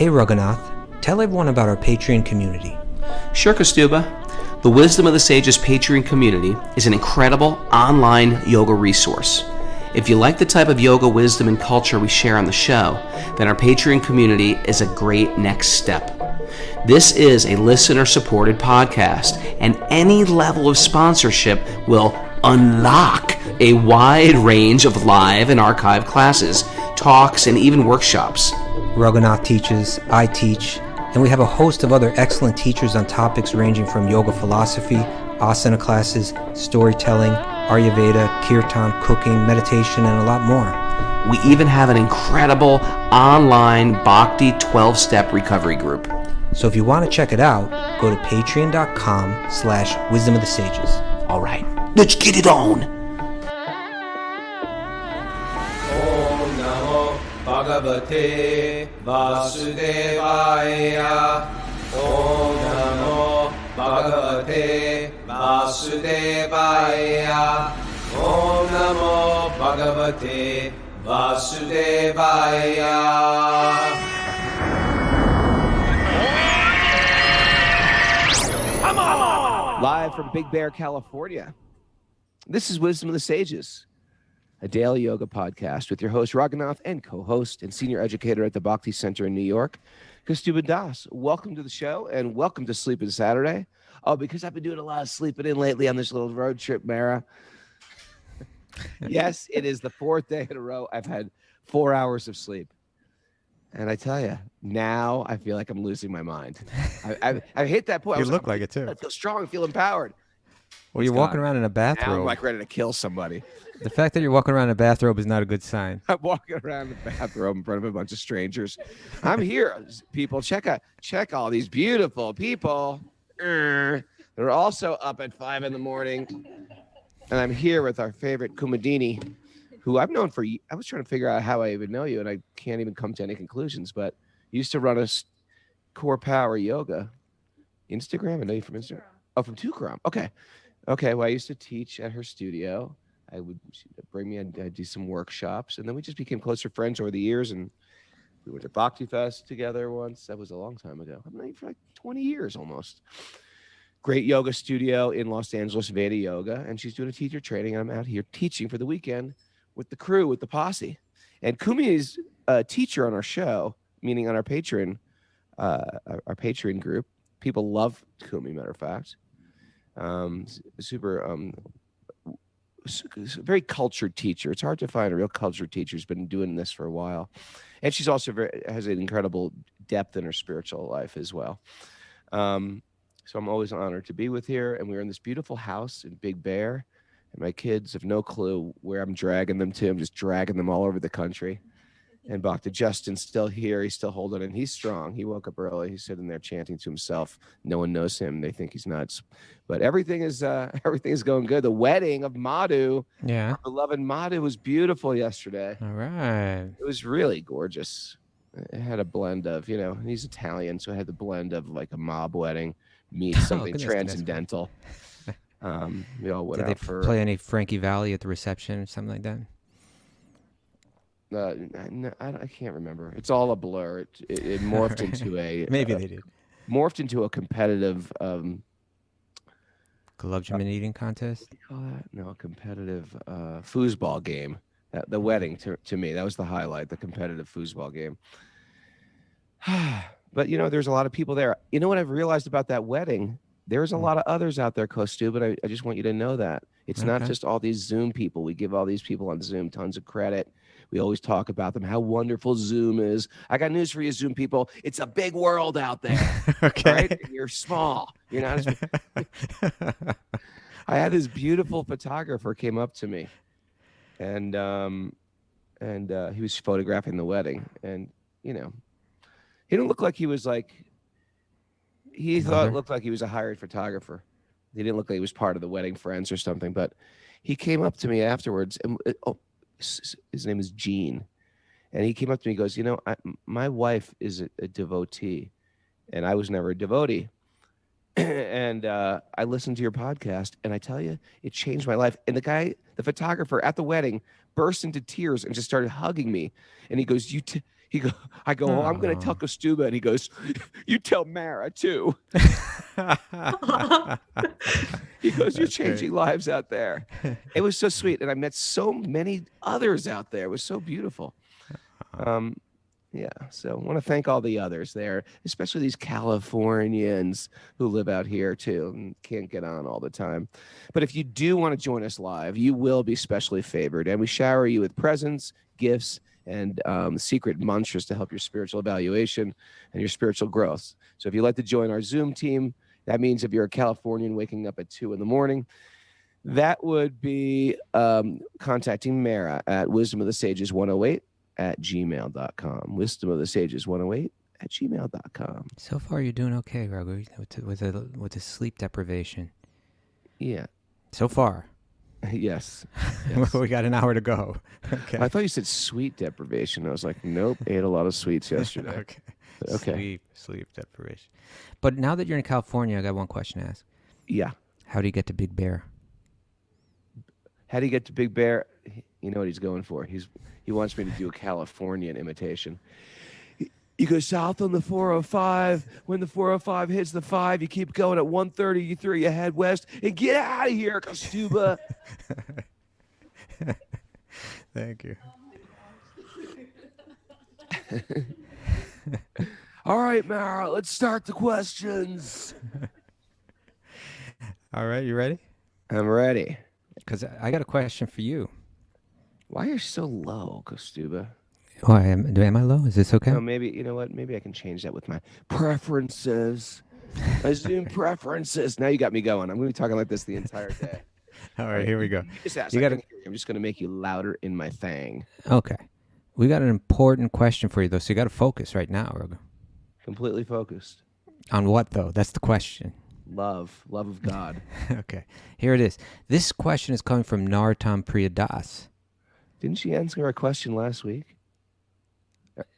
Hey Raghunath, tell everyone about our Patreon community. Sure, Kaustubha. The Wisdom of the Sages Patreon community is an incredible online yoga resource. If you like the type of yoga wisdom and culture we share on the show, then our Patreon community is a great next step. This is a listener-supported podcast, and any level of sponsorship will unlock a wide range of live and archived classes, talks, and even workshops. Raghunath teaches, I teach, and we have a host of other excellent teachers on topics ranging from yoga philosophy, asana classes, storytelling, Ayurveda, kirtan, cooking, meditation, and a lot more. We even have an incredible online Bhakti 12-step recovery group. So if you want to check it out, go to patreon.com/wisdom of the sages. All right, let's get it on. Om Namo Bhagavate Vasudevaya. Om Namo Bhagavate Vasudevaya. Om Namo Bhagavate Vasudevaya. Live from Big Bear, California. This is Wisdom of the Sages, a daily yoga podcast with your host, Raghunath, and co-host and senior educator at the Bhakti Center in New York, Kaustubha Das. Welcome to the show, and welcome to Sleeping Saturday. Oh, because I've been doing a lot of sleeping in lately on this little road trip, Mara. Yes, it is the fourth day in a row I've had 4 hours of sleep. And I tell you, now I feel like I'm losing my mind. I hit that point. You look like it too. I feel strong. I feel empowered. Well, you're walking around in a Now bathrobe. I'm like ready to kill somebody. The fact that you're walking around in a bathrobe is not a good sign. I'm walking around the bathroom in front of a bunch of strangers. I'm here, people. Check all these beautiful people. They're also up at 5 a.m. And I'm here with our favorite Kumadini, who I've known for. I was trying to figure out how I even know you, and I can't even come to any conclusions. But you used to run a Core Power Yoga Instagram. I know you from Instagram. Oh, from Tukram. Okay. Well, I used to teach at her studio. I would bring me and I'd do some workshops, and then we just became closer friends over the years. And we went to Bhakti Fest together once. That was a long time ago. I've known you for like 20 years almost. Great yoga studio in Los Angeles, Veda Yoga, and she's doing a teacher training. And I'm out here teaching for the weekend with the crew, with the posse. And Kumi is a teacher on our show, meaning on our Patreon group. People love Kumi, matter of fact. Very cultured teacher. It's hard to find a real cultured teacher who's been doing this for a while. And she's also has an incredible depth in her spiritual life as well. So I'm always honored to be with her. And we're in this beautiful house in Big Bear. And my kids have no clue where I'm dragging them to. I'm just dragging them all over the country. And Bhakti Justin's still here. He's still holding it. He's strong. He woke up early. He's sitting there chanting to himself. No one knows him. They think he's nuts. But everything is going good. The wedding of Madhu, our beloved Madhu, was beautiful yesterday. All right. It was really gorgeous. It had a blend of, he's Italian, so it had the blend of like a mob wedding meets something transcendental. We all went Did out they for play any Frankie Valli at the reception or something like that? No, I can't remember. It's all a blur. It morphed into a maybe they did. Morphed into a competitive Glove eating contest. What do you call that? No, a competitive foosball game. The wedding to me, that was the highlight. The competitive foosball game. But there's a lot of people there. You know what I've realized about that wedding? There's a lot of others out there, Kaustubha, but I just want you to know that. It's not just all these Zoom people. We give all these people on Zoom tons of credit. We always talk about them, how wonderful Zoom is. I got news for you, Zoom people. It's a big world out there. Okay. Right? You're small. You're not as... I had this beautiful photographer came up to me, and he was photographing the wedding. And, he didn't look like he was like... He thought it looked like he was a hired photographer. He didn't look like he was part of the wedding friends or something, but he came up to me afterwards, and his name is Gene, and he came up to me and goes, my wife is a devotee, and I was never a devotee. And I listened to your podcast, and I tell you, it changed my life. And the photographer at the wedding burst into tears and just started hugging me. And he goes, I go, oh, I'm going to tell Kaustubha, and he goes, you tell Mara too. He goes, you're changing lives out there. It was so sweet, and I met so many others out there. It was so beautiful. Yeah, so I want to thank all the others there, especially these Californians who live out here too and can't get on all the time. But if you do want to join us live, you will be specially favored, and we shower you with presents, gifts, and secret mantras to help your spiritual evaluation and your spiritual growth. So if you'd like to join our Zoom team, that means if you're a Californian waking up at 2 a.m, that would be contacting Mara at wisdomofthesages108@gmail.com. Wisdomofthesages108@gmail.com. So far, you're doing okay, Raghu, with the sleep deprivation. Yeah. So far. Yes. We got an hour to go. Okay. I thought you said sweet deprivation. I was like, nope, ate a lot of sweets yesterday. Okay. Sleep deprivation. But now that you're in California, I got one question to ask. Yeah. How do you get to Big Bear? How do you get to Big Bear? You know what he's going for. He wants me to do a Californian imitation. You go south on the 405. When the 405 hits the 5, you keep going at 130. You throw your head west and get out of here, Kaustubha. Thank you. All right, Mara, let's start the questions. All right, you ready? I'm ready. Because I got a question for you. Why are you so low, Kaustubha? Oh, am I low? Is this okay? No, maybe, you know what? Maybe I can change that with my preferences. My Zoom preferences. Now you got me going. I'm going to be talking like this the entire day. All right, here we go. You just ask. I'm just going to make you louder in my thing. Okay. We got an important question for you, though, so you got to focus right now, Raghu. Completely focused. On what, though? That's the question. Love of God. Okay, here it is. This question is coming from Narottam Priyadas. Didn't she answer our question last week?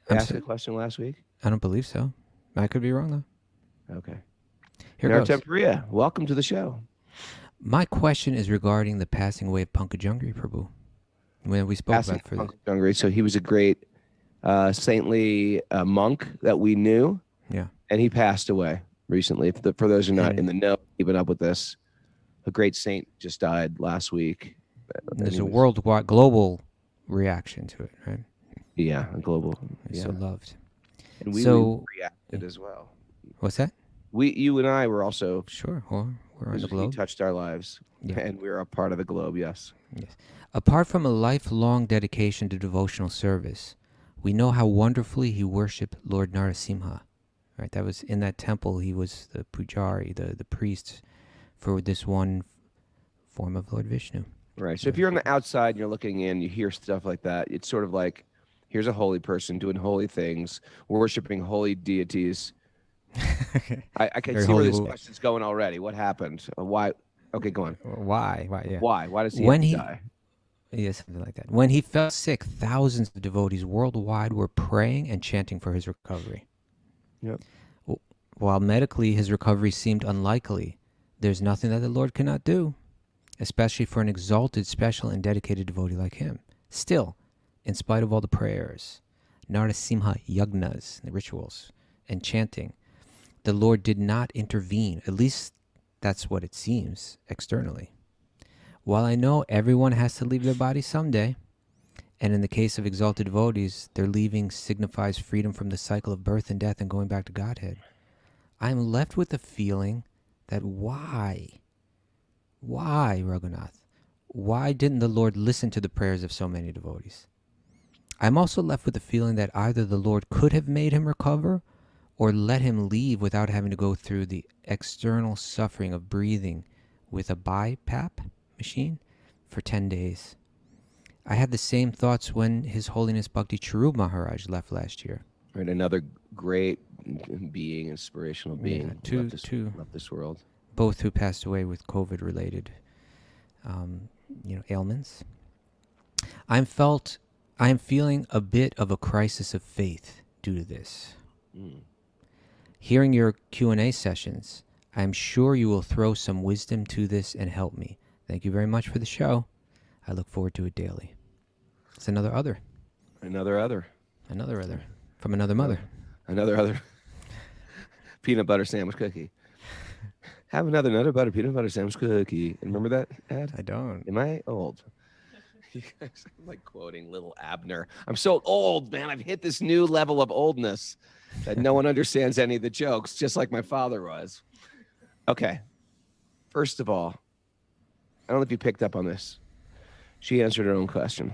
Ask a question last week? I don't believe so. I could be wrong, though. Okay. Here goes. Narottam Priya, welcome to the show. My question is regarding the passing away of Pankajangri Prabhu. When we spoke about for Pankajangri, so he was a great saintly monk that we knew. Yeah. And he passed away recently. For those who are not in the know, keeping up with this, a great saint just died last week. There's a worldwide, global reaction to it, right? Yeah, a global. He's so loved. And we reacted as well. What's that? You and I were also. Sure, we're on the globe. He touched our lives, and we're a part of the globe, yes. Yes. Apart from a lifelong dedication to devotional service, we know how wonderfully he worshipped Lord Narasimha. Right, that was in that temple. He was the pujari, the priest for this one form of Lord Vishnu. Right. So if you're on the outside and you're looking in, you hear stuff like that. It's sort of like, here's a holy person doing holy things, worshiping holy deities. I can see where this question's going already. What happened? Why? Okay, go on. Why? Yeah. Why does he have to die? Yeah, something like that. When he fell sick, thousands of devotees worldwide were praying and chanting for his recovery. Yep. While medically his recovery seemed unlikely, there's nothing that the Lord cannot do, especially for an exalted, special, and dedicated devotee like him. Still, in spite of all the prayers, Narasimha yagnas, the rituals, and chanting, the Lord did not intervene. At least that's what it seems externally. While I know everyone has to leave their body someday, and in the case of exalted devotees, their leaving signifies freedom from the cycle of birth and death and going back to Godhead, I am left with the feeling that why, Raghunath? Why didn't the Lord listen to the prayers of so many devotees? I'm also left with the feeling that either the Lord could have made him recover or let him leave without having to go through the external suffering of breathing with a BiPAP machine for 10 days. I had the same thoughts when His Holiness Bhakti Charu Maharaj left last year. Right, another great being, inspirational being, left this world. Both who passed away with COVID-related, ailments. I am feeling a bit of a crisis of faith due to this. Hearing your Q&A sessions, I am sure you will throw some wisdom to this and help me. Thank you very much for the show. I look forward to it daily. It's another other. From another mother. Another other peanut butter sandwich cookie. Have another peanut butter sandwich cookie. Remember that ad? I don't. Am I old? You guys, I'm like quoting little Abner. I'm so old, man. I've hit this new level of oldness that no one understands any of the jokes, just like my father was. Okay. First of all, I don't know if you picked up on this. She answered her own question,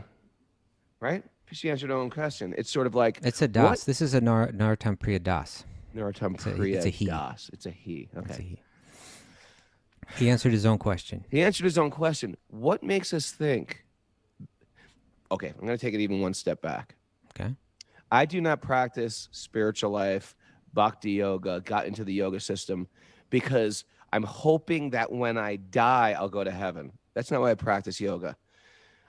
right? She answered her own question. It's sort of like... It's a das. What? This is a Narottam Priya das. Narottam Priya It's a he. Das. It's a he. Okay. It's a he. He answered his own question. He answered his own question. What makes us think... Okay, I'm going to take it even one step back. Okay. I do not practice spiritual life, bhakti yoga, got into the yoga system because I'm hoping that when I die, I'll go to heaven. That's not why I practice yoga.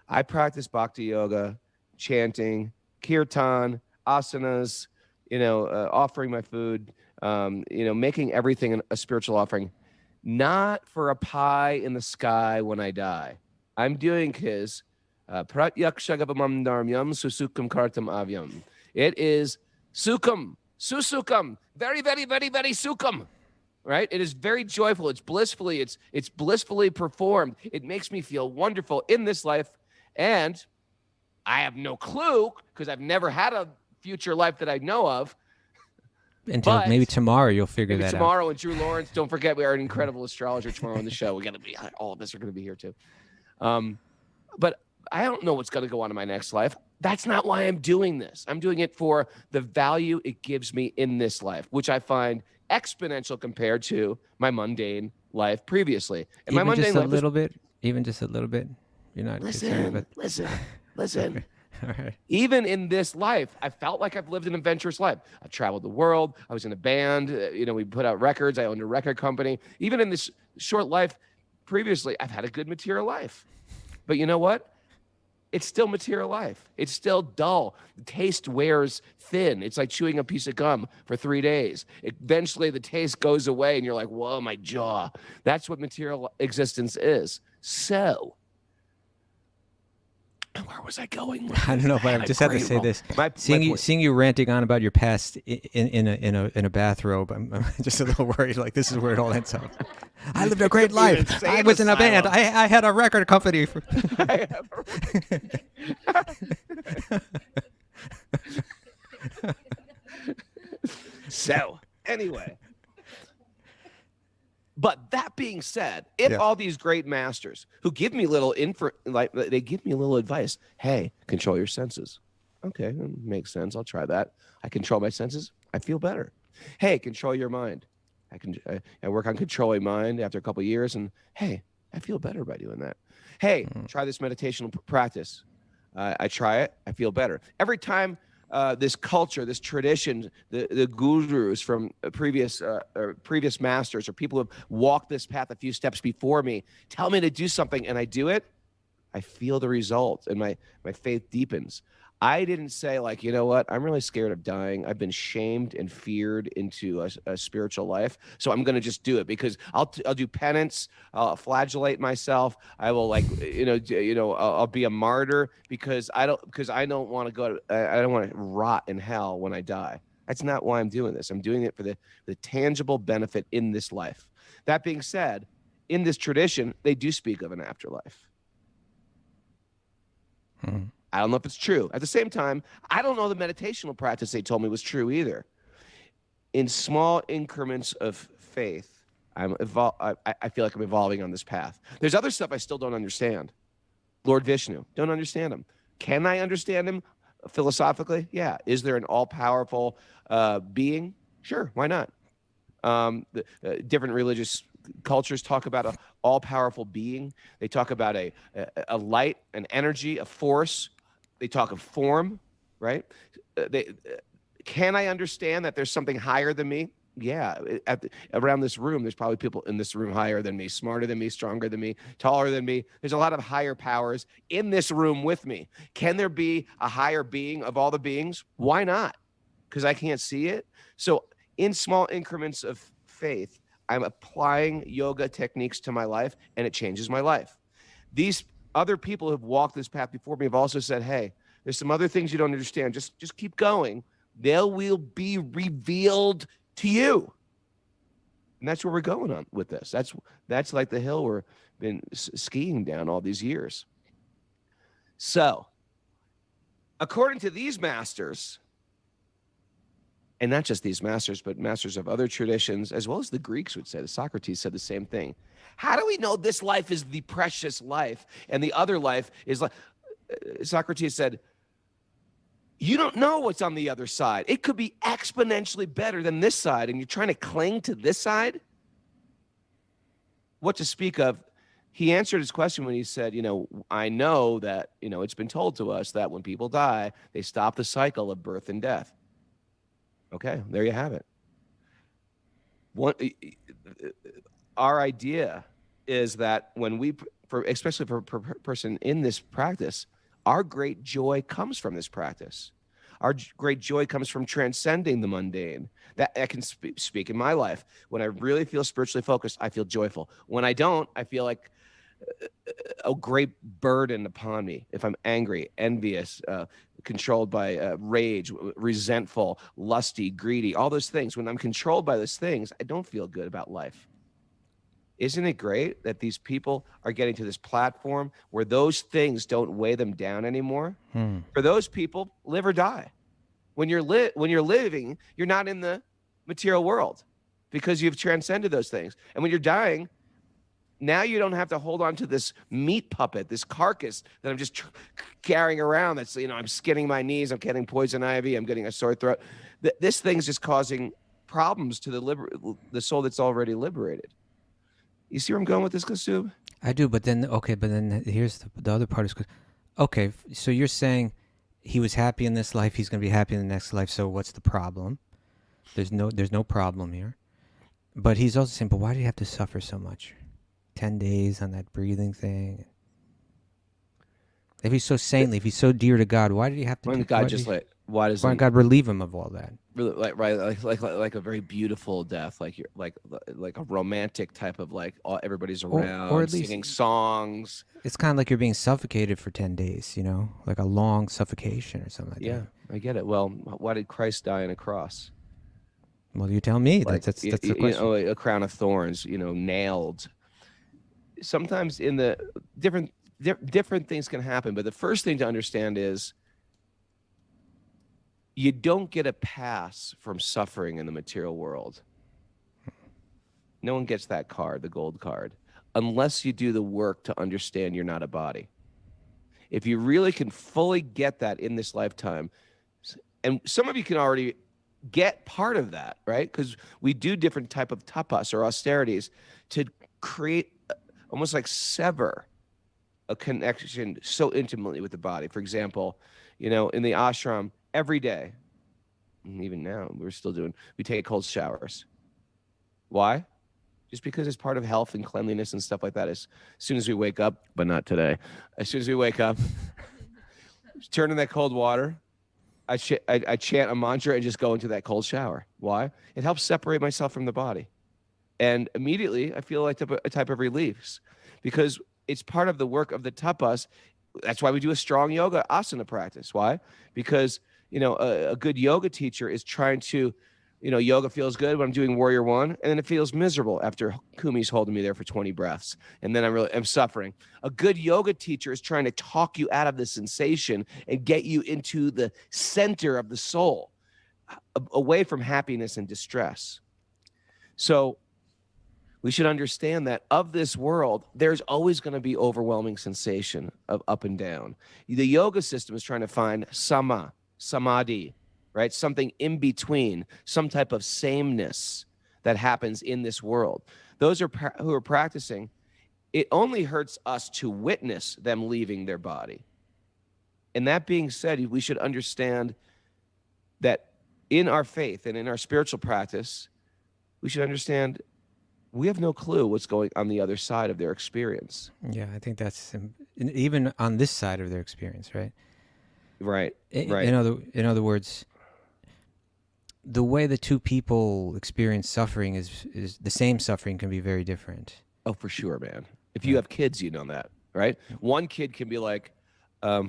I practice bhakti yoga, chanting, kirtan, asanas, offering my food, making everything a spiritual offering, not for a pie in the sky when I die. I'm doing because pratyakshagavamam dharmyam susukam kartam avyam. It is sukam, susukam, very, very, very, very sukam. Right? It is very joyful. It's blissfully performed. It makes me feel wonderful in this life. And I have no clue because I've never had a future life that I know of. Until maybe tomorrow you'll figure that out. Tomorrow, and Drew Lawrence, don't forget, we are an incredible astrologer tomorrow on the show. All of us are going to be here too. But I don't know what's going to go on in my next life. That's not why I'm doing this. I'm doing it for the value it gives me in this life, which I find exponential compared to my mundane life previously. And even my mundane just a life little bit. Even just a little bit. You're not concerned about... Listen. All right. Even in this life, I felt like I've lived an adventurous life. I've traveled the world. I was in a band. We put out records. I owned a record company. Even in this short life previously, I've had a good material life. But you know what? It's still material life. It's still dull. The taste wears thin. It's like chewing a piece of gum for 3 days. Eventually, the taste goes away, and you're like, whoa, my jaw. That's what material existence is. So, where was I going with I don't know, but I just had to say this. Seeing you ranting on about your past in a bathrobe, I'm just a little worried. Like, this is where it all ends up. I lived a great life. I was in a band. I had a record company. So, anyway. But that being said, if all these great masters who give me they give me a little advice, hey, control your senses. Okay, makes sense. I'll try that. I control my senses. I feel better. Hey, control your mind. I work on controlling mind after a couple of years, and hey, I feel better by doing that. Hey, try this meditational practice. I try it. I feel better. Every time this culture, this tradition, the gurus from previous masters or people who have walked this path a few steps before me tell me to do something and I do it, I feel the result and my faith deepens. I didn't say like, you know what, I'm really scared of dying. I've been shamed and feared into a spiritual life. So I'm going to just do it because I'll do penance. I'll flagellate myself. I will I'll be a martyr because I don't want to rot in hell when I die. That's not why I'm doing this. I'm doing it for the tangible benefit in this life. That being said, in this tradition, they do speak of an afterlife. I don't know if it's true. At the same time, I don't know the meditational practice they told me was true either. In small increments of faith, I feel like I'm evolving on this path. There's other stuff I still don't understand. Lord Vishnu, don't understand him. Can I understand him philosophically? Yeah. Is there an all-powerful being? Sure, why not? Different religious cultures talk about an all-powerful being. They talk about a light, an energy, a force. They talk of form, right? Can I understand that there's something higher than me? Yeah. Around this room, there's probably people in this room higher than me, smarter than me, stronger than me, taller than me. There's a lot of higher powers in this room with me. Can there be a higher being of all the beings? Why not? Because I can't see it. So in small increments of faith, I'm applying yoga techniques to my life, and it changes my life. These other people who have walked this path before me have also said, hey, there's some other things you don't understand. Just keep going. they will be revealed to you. And that's where we're going on with this. That's like the hill we've been skiing down all these years. So, according to these masters, and not just these masters, but masters of other traditions, as well as the Greeks would say, the Socrates said the same thing. How do we know this life is the precious life and the other life is like, Socrates said, you don't know what's on the other side. It could be exponentially better than this side, and you're trying to cling to this side? What to speak of? He answered his question when he said, I know that, it's been told to us that when people die, they stop the cycle of birth and death. Okay, there you have it. Our idea is that when especially for a person in this practice, our great joy comes from this practice. Our great joy comes from transcending the mundane. That I can speak in my life. When I really feel spiritually focused, I feel joyful. When I don't, I feel like a great burden upon me. If I'm angry, envious, controlled by rage, resentful, lusty, greedy, all those things, when I'm controlled by those things, I don't feel good about life. Isn't it great that these people are getting to this platform where those things don't weigh them down anymore? For those people, live or die. When you're living, you're not in the material world because you've transcended those things. And when you're dying, now you don't have to hold on to this meat puppet, this carcass that I'm just carrying around. That's, I'm skinning my knees, I'm getting poison ivy, I'm getting a sore throat. This thing's just causing problems to the soul that's already liberated. You see where I'm going with this, Kaustubha? I do, but then here's the other part is, okay, so you're saying he was happy in this life, he's going to be happy in the next life, so what's the problem? There's no problem here. But he's also saying, but why did he have to suffer so much? 10 days on that breathing thing. If he's so saintly, if he's so dear to God, why did he have to? Why doesn't God relieve him of all that? Really, like a very beautiful death, like a romantic type of everybody's around, or at least singing songs. It's kind of like you're being suffocated for 10 days, like a long suffocation or something like that. Yeah, I get it. Well, why did Christ die on a cross? Well, you tell me. That's the question. A crown of thorns, nailed. Sometimes in the different things can happen, but the first thing to understand is you don't get a pass from suffering in the material world. No one gets that card, the gold card, unless you do the work to understand you're not a body. If you really can fully get that in this lifetime, and some of you can already get part of that, right? Because we do different type of tapas or austerities to create almost like sever a connection so intimately with the body. For example, in the ashram, every day, and even now, we take cold showers. Why? Just because it's part of health and cleanliness and stuff like that. As soon as we wake up, but not today, as soon as we wake up, turn in that cold water, I chant a mantra and just go into that cold shower. Why? It helps separate myself from the body. And immediately I feel like a type of relief because it's part of the work of the tapas. That's why we do a strong yoga asana practice. Why? Because, a good yoga teacher is trying to, yoga feels good when I'm doing warrior one, and then it feels miserable after Kumi's holding me there for 20 breaths. And then I'm suffering. A good yoga teacher is trying to talk you out of the sensation and get you into the center of the soul, away from happiness and distress. So we should understand that of this world, there's always going to be overwhelming sensation of up and down. The yoga system is trying to find samadhi, right? Something in between, some type of sameness that happens in this world. Those who are practicing, it only hurts us to witness them leaving their body. And that being said, we should understand that in our faith and in our spiritual practice, we should understand we have no clue what's going on the other side of their experience. Yeah, I think that's even on this side of their experience, right? Right. In other words, the way the two people experience suffering is the same suffering can be very different. Oh, for sure, man. If you have kids, you know that, right? One kid can be like,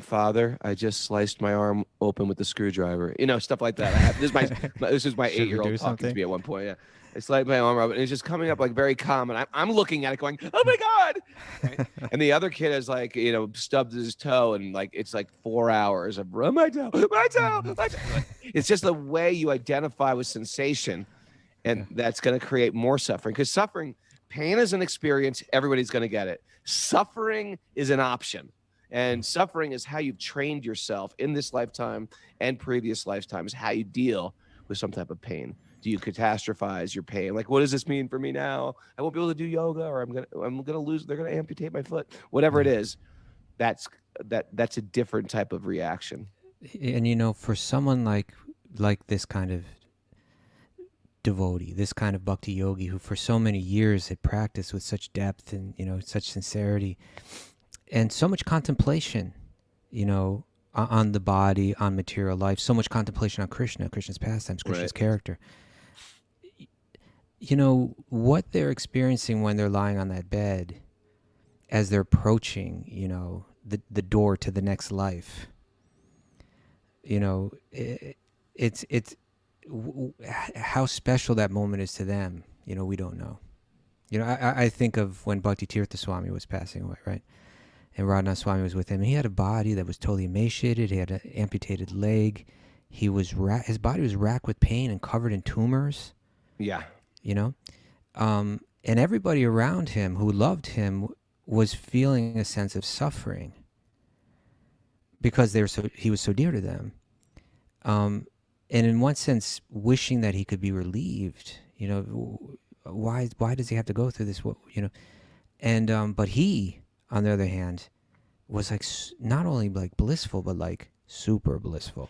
Father, I just sliced my arm open with the screwdriver. Stuff like that. This is my Should we do 8-year-old talking to something? me at one point. Yeah, it's like my arm open. And it's just coming up like very calm, and I'm looking at it going, "Oh my god!" Right? And the other kid has like stubbed his toe, and like it's like 4 hours of my toe, my toe, my toe. It's just the way you identify with sensation, and that's going to create more suffering. Because pain is an experience. Everybody's going to get it. Suffering is an option. And suffering is how you've trained yourself in this lifetime and previous lifetimes, how you deal with some type of pain. Do you catastrophize your pain? Like, what does this mean for me now? I won't be able to do yoga, or I'm gonna lose. They're gonna amputate my foot. Whatever it is, that's a different type of reaction. And for someone like this kind of devotee, this kind of bhakti yogi, who for so many years had practiced with such depth and such sincerity. And so much contemplation, on the body, on material life, so much contemplation on Krishna's pastimes, Krishna's character. What they're experiencing when they're lying on that bed as they're approaching, the door to the next life. It's how special that moment is to them, we don't know. I think of when Bhakti Tirtha Swami was passing away, right? And Raghunath Swami was with him. He had a body that was totally emaciated. He had an amputated leg. His body was racked with pain and covered in tumors. Yeah. And everybody around him who loved him was feeling a sense of suffering because he was so dear to them. And in one sense, wishing that he could be relieved. Why does he have to go through this? And but he, on the other hand, was like not only like blissful, but like super blissful,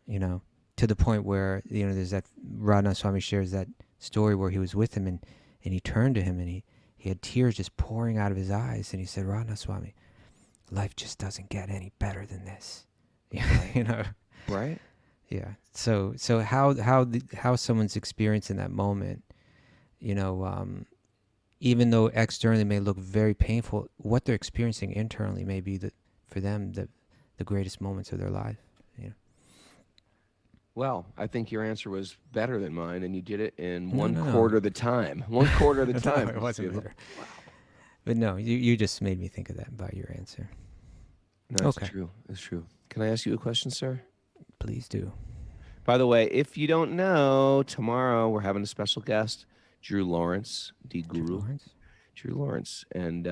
to the point where, there's that Raghunath Swami shares that story where he was with him and he turned to him and he had tears just pouring out of his eyes. And he said, Raghunath Swami, life just doesn't get any better than this. Right. Yeah. So how someone's experience in that moment, even though externally may look very painful, what they're experiencing internally may be for them the greatest moments of their life. Well, I think your answer was better than mine, and you did it in one quarter of the time. 1/4 of the time. No, it wasn't better. Wow. But no, you just made me think of that by your answer. No, it's true. It's true. Can I ask you a question, sir? Please do. By the way, if you don't know, tomorrow we're having a special guest, Drew Lawrence, the guru. Drew Lawrence. And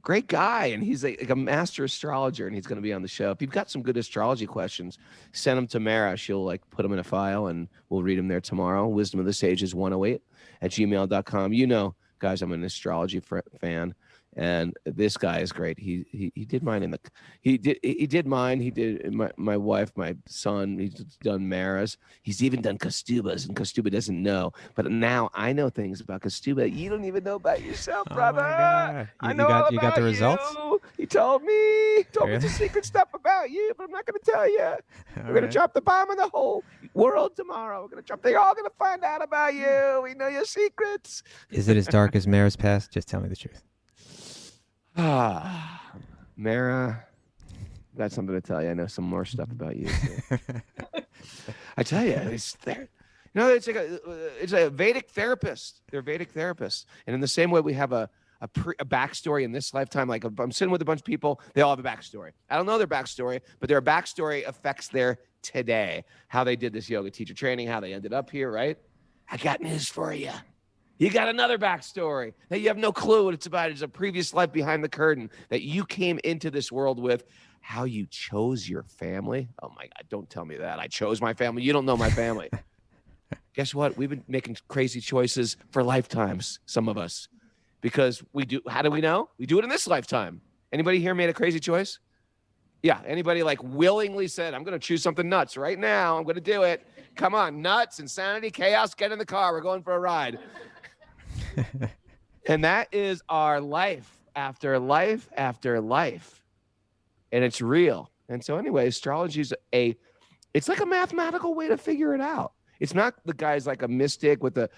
great guy. And he's like a master astrologer, and he's going to be on the show. If you've got some good astrology questions, send them to Mara. She'll put them in a file, and we'll read them there tomorrow. Wisdom of the Sages 108@gmail.com. Guys, I'm an astrology fan. And this guy is great. He did mine he did mine. He did my wife, my son. He's done Mara's. He's even done Kaustubha's, and Kaustubha doesn't know. But now I know things about Kaustubha you don't even know about yourself, brother. I know you got the results. He told me some secret stuff about you, but I'm not going to tell you. We're going to drop the bomb on the whole world tomorrow. They're all going to find out about you. We know your secrets. Is it as dark as Mara's past? Just tell me the truth. Mara, got something to tell you. I know some more stuff about you too. I tell you, it's there. It's like it's a Vedic therapist. They're Vedic therapists, and in the same way, we have a backstory in this lifetime. Like I'm sitting with a bunch of people, they all have a backstory. I don't know their backstory, but their backstory affects their today. How they did this yoga teacher training, how they ended up here. Right? I got news for you. You got another backstory that you have no clue what it's about. It's a previous life behind the curtain that you came into this world with. How you chose your family. Oh my God, don't tell me that. I chose my family. You don't know my family. Guess what? We've been making crazy choices for lifetimes, some of us. Because we do. How do we know? We do it in this lifetime. Anybody here made a crazy choice? Yeah. Anybody willingly said, I'm going to choose something nuts right now. I'm going to do it. Come on. Nuts, insanity, chaos. Get in the car. We're going for a ride. And that is our life after life after life. And it's real. And so anyway, astrology is it's like a mathematical way to figure it out. It's not the guy's like a mystic with a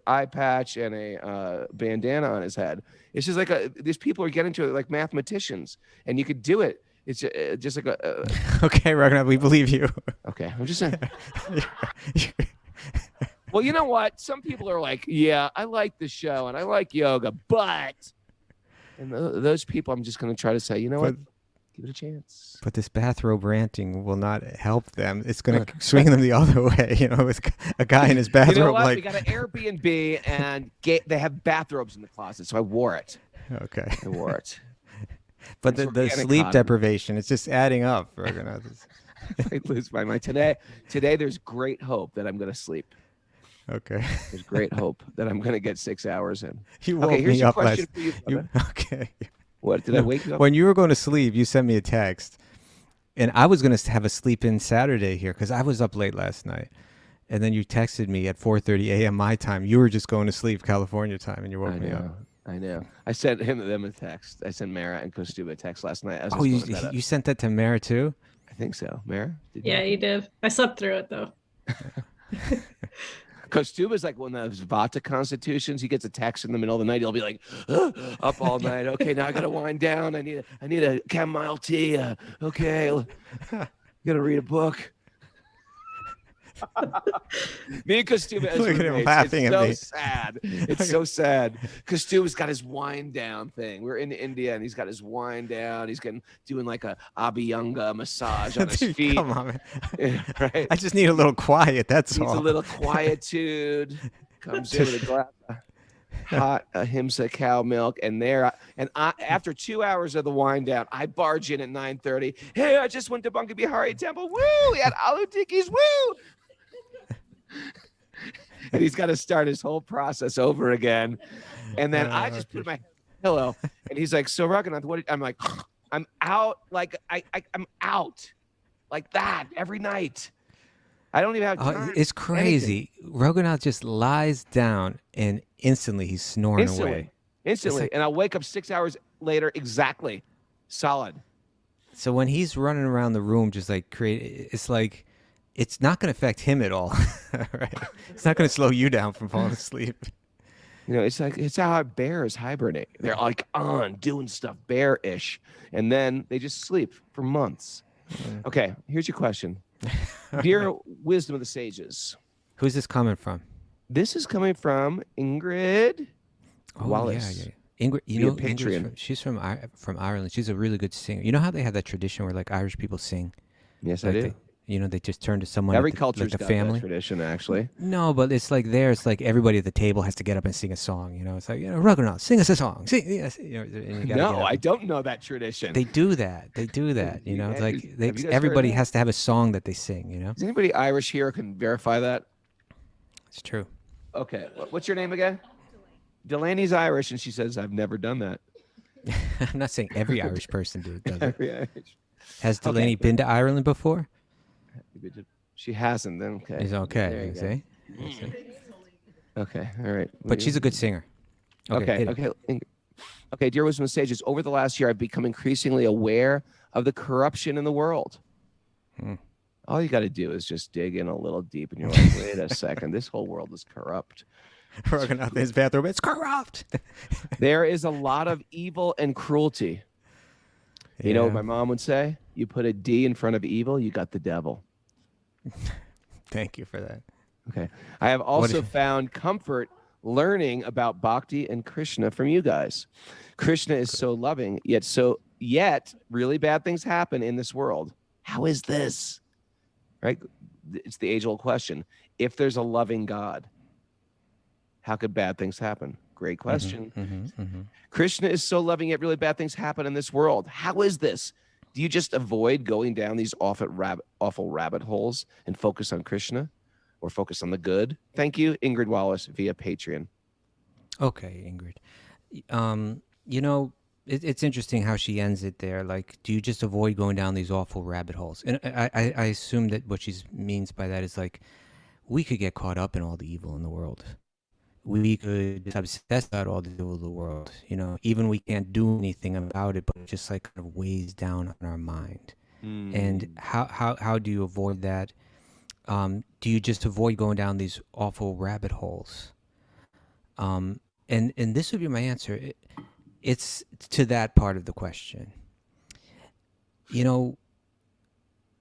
eye patch and a bandana on his head. It's just like these people are getting to it like mathematicians, and you could do it It's just like a. Okay, Raghunath, we believe you. Okay, I'm just saying. Well, you know what? Some people are like, yeah, I like the show and I like yoga, but, and those people, I'm just going to try to say, you know what? Give it a chance. But this bathrobe ranting will not help them. It's going to swing them the other way. You know, with a guy in his bathrobe. You know what? Like, We got an Airbnb and they have bathrobes in the closet, so I wore it. Okay. I wore it. But the sleep deprivation, it's just adding up. Raghunath. I lose my mind. Today, there's great hope that I'm going to sleep. Okay. There's great hope that I'm going to get 6 hours in. You woke okay, here's me your up question last. for you. Okay. What, did I wake you up? When you were going to sleep, you sent me a text. And I was going to have a sleep-in Saturday here because I was up late last night. And then you texted me at 4:30 a.m. my time. You were just going to sleep California time, and you woke me up. I know. I sent them a text. I sent Mara and Kaustubha a text last night. Oh, you sent that to Mara too? I think so. Mara? Yeah, you did. I slept through it though. Kaustubha's like one of those Vata constitutions. He gets a text in the middle of the night. He'll be like, up all night. Okay, now I gotta wind down. I need a chamomile tea. Okay, gotta read a book. Me and Kaustubha as Look at him roommates, laughing it's at so me. sad. It's so sad. Kaustubha's got his wind down thing. We're in India and he's got his wind down. He's doing like a Abhyanga massage on his Dude, feet. come on, man. Right? I just need a little quiet. That's Needs all. a little quietude. Comes in with a glass of hot ahimsa cow milk, and after 2 hours of the wind down, I barge in at 9:30. Hey, I just went to Bunga Bihari Temple. Woo! We had aloo tikkis. Woo! And he's got to start his whole process over again. And then I just put my pillow, and he's like, "So Raghunath, what?" I'm like, "I'm out. Like I'm out, like that every night. I don't even have time." It's crazy. Raghunath just lies down, and instantly he's snoring away. Instantly, like, and I'll wake up 6 hours later, exactly, solid. So when he's running around the room, just like it's like. It's not going to affect him at all, right? It's not going to slow you down from falling asleep. You know, it's how bears hibernate. They're like doing stuff bear-ish, and then they just sleep for months. Okay, here's your question. Dear wisdom of the sages. Who's this coming from? This is coming from Ingrid Yeah. Wallace. Ingrid, you know, Patreon. She's from Ireland. She's a really good singer. You know how they have that tradition where like Irish people sing? Yes, like I do. They just turn to someone. Every at the, culture's like the got family. that tradition, actually. No, but it's like it's like everybody at the table has to get up and sing a song. You know, it's like Raghunath, sing us a song. Sing, yes. And you gotta No, I don't know that tradition. They do that. You know, it's like Have you guys everybody heard of has to have a song that they sing. You know, Is anybody Irish here can verify that? it's true. Okay, what's your name again? Delaney's Irish, and she says, "I've never done that." I'm not saying every Irish person does it. Every Irish. Has Delaney been to Ireland before? She hasn't. Then okay. It's There okay. you You see? Okay. All right. But she's a good singer. Okay. Okay. Dear wisdom sages, over the last year, I've become increasingly aware of the corruption in the world. All you got to do is just dig in a little deep, and you're like, wait a second, this whole world is corrupt. Working out his bathroom, it's corrupt. There is a lot of evil and cruelty. You know what my mom would say? You put a D in front of evil, you got the devil. Thank you for that. Okay. I have also found comfort learning about Bhakti and Krishna from you guys. Krishna is so loving, yet really bad things happen in this world. How is this? Right? It's the age-old question. If there's a loving God, how could bad things happen? Great question. Krishna is so loving, yet really bad things happen in this world. How is this? Do you just avoid going down these awful rabbit holes and focus on Krishna or focus on the good? Thank you, Ingrid Wallace, via Patreon. Okay, Ingrid. You know, it's interesting how she ends it there. Like, do you just avoid going down these awful rabbit holes? And I assume that what she means by that is like, we could get caught up in all the evil in the world. We could just obsess about all the evil of the world. You know, even we can't do anything about it, but it just like kind of weighs down on our mind. And how do you avoid that? Do you just avoid going down these awful rabbit holes? And this would be my answer. It's to that part of the question. you know,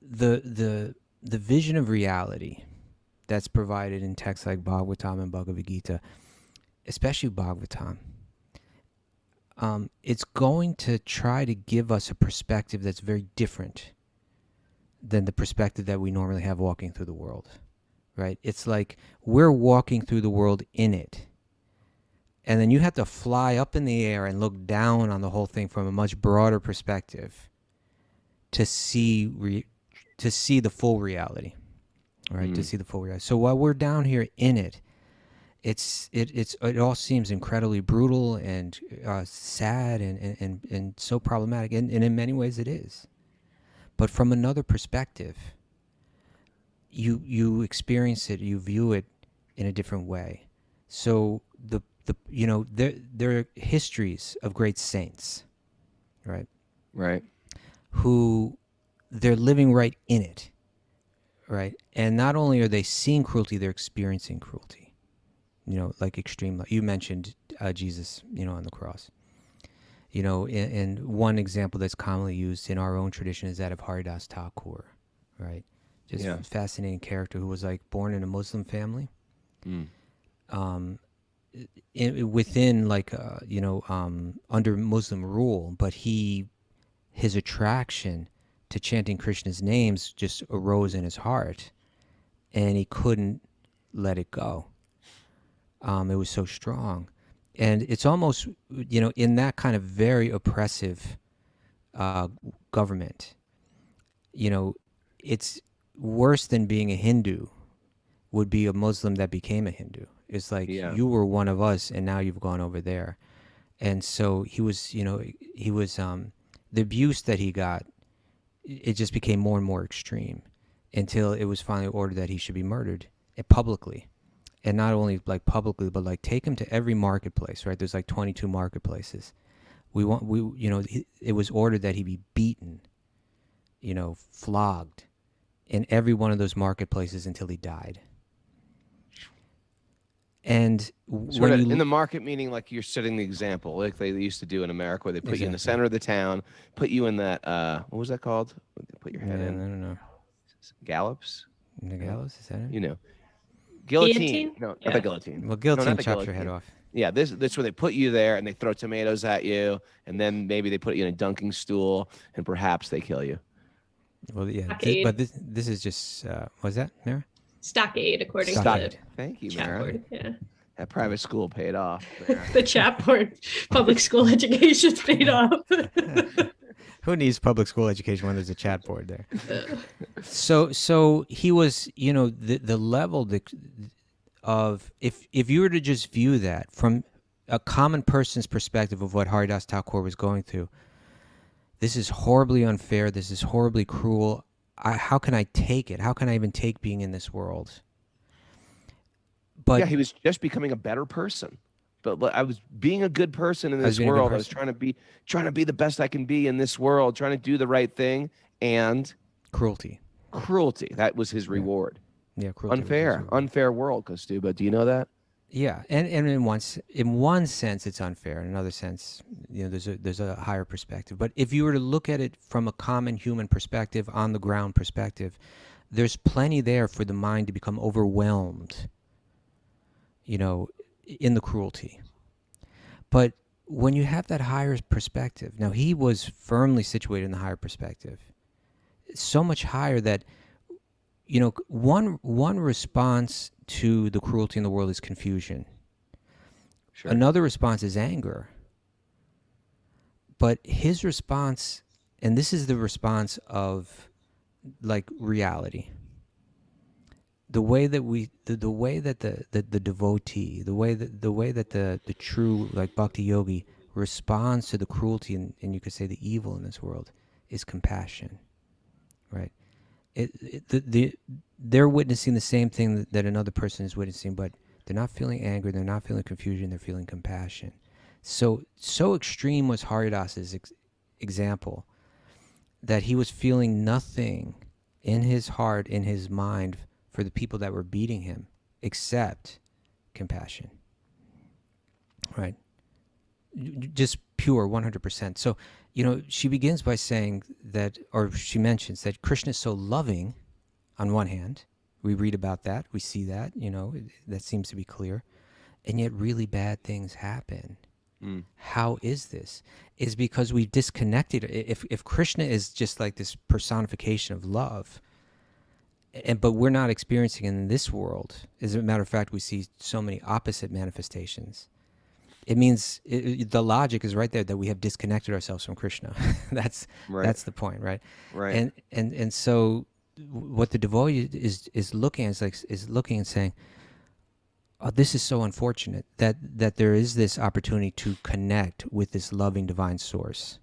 the vision of reality that's provided in texts like Bhagavatam and Bhagavad Gita, especially Bhagavatam, it's going to try to give us a perspective that's very different than the perspective that we normally have walking through the world, right? It's like we're walking through the world in it. And then you have to fly up in the air and look down on the whole thing from a much broader perspective to see the full reality, right? To see the full reality. So while we're down here in it, it all seems incredibly brutal and sad and so problematic, and in many ways it is. But from another perspective, you experience it, you view it in a different way. So there are histories of great saints, right? Right. Who they're living right in it, right? And not only are they seeing cruelty, they're experiencing cruelty. Like extreme. You mentioned Jesus, on the cross. And one example that's commonly used in our own tradition is that of Haridas Thakur, right? Just a fascinating character who was like born in a Muslim family. Within under Muslim rule, but his attraction to chanting Krishna's names just arose in his heart, and he couldn't let it go. It was so strong, and it's almost in that kind of very oppressive government. It's worse than being a Hindu. Would be a Muslim that became a Hindu. It's like you were one of us, and now you've gone over there. And so he was, the abuse that he got, it just became more and more extreme until it was finally ordered that he should be murdered publicly. And not only like publicly, but like take him to every marketplace, right? There's like 22 marketplaces. It was ordered that he be beaten, flogged in every one of those marketplaces until he died. And in the market, meaning like you're setting the example, like they used to do in America, where they put you in the center of the town, put you in that what was that called? They put your head in. I don't know. Gallops. The gallows, is that it? Guillotine. No, not the guillotine. Well, guillotine chops chops your head off. Yeah, that's where they put you there, and they throw tomatoes at you, and then maybe they put you in a dunking stool, and perhaps they kill you. Well, yeah, Stockade. but this is just was that Mara? Stockade, according Stockade. to Thank you, the chat Mara. board. Yeah. That private school paid off. The chat board, public school education's paid off. Who needs public school education when there's a chat board there? So he was, the level of if you were to just view that from a common person's perspective of what Haridas Thakur was going through, this is horribly unfair. This is horribly cruel. How can I take it? How can I even take being in this world? But yeah, he was just becoming a better person. But I was being a good person in this world. I was trying to be the best I can be in this world, trying to do the right thing, and cruelty. That was his reward. Yeah, cruelty. Unfair world, Kaustubha. Do you know that? Yeah, and in one sense it's unfair. In another sense, there's a higher perspective. But if you were to look at it from a common human perspective, on the ground perspective, there's plenty there for the mind to become overwhelmed, in the cruelty. But when you have that higher perspective, now he was firmly situated in the higher perspective, so much higher that one response to the cruelty in the world is confusion. Sure. Another response is anger. But his response, and this is the response of like reality. The way that the way that the devotee, the way that the true like Bhakti-yogi responds to the cruelty and you could say the evil in this world is compassion, right? They're witnessing the same thing that another person is witnessing, but they're not feeling anger, they're not feeling confusion, they're feeling compassion. So extreme was Haridas's example that he was feeling nothing in his heart, in his mind, for the people that were beating him, except compassion. Right? Just pure 100%. So, she begins by saying that, or she mentions that Krishna is so loving on one hand. We read about that. We see that, that seems to be clear. And yet really bad things happen. How is this? Is because we've disconnected. If Krishna is just like this personification of love, but we're not experiencing it in this world. As a matter of fact, we see so many opposite manifestations. It means the logic is right there that we have disconnected ourselves from Krishna. That's the point, right? Right. And so what the devotee is looking at is looking and saying, oh, this is so unfortunate that there is this opportunity to connect with this loving divine source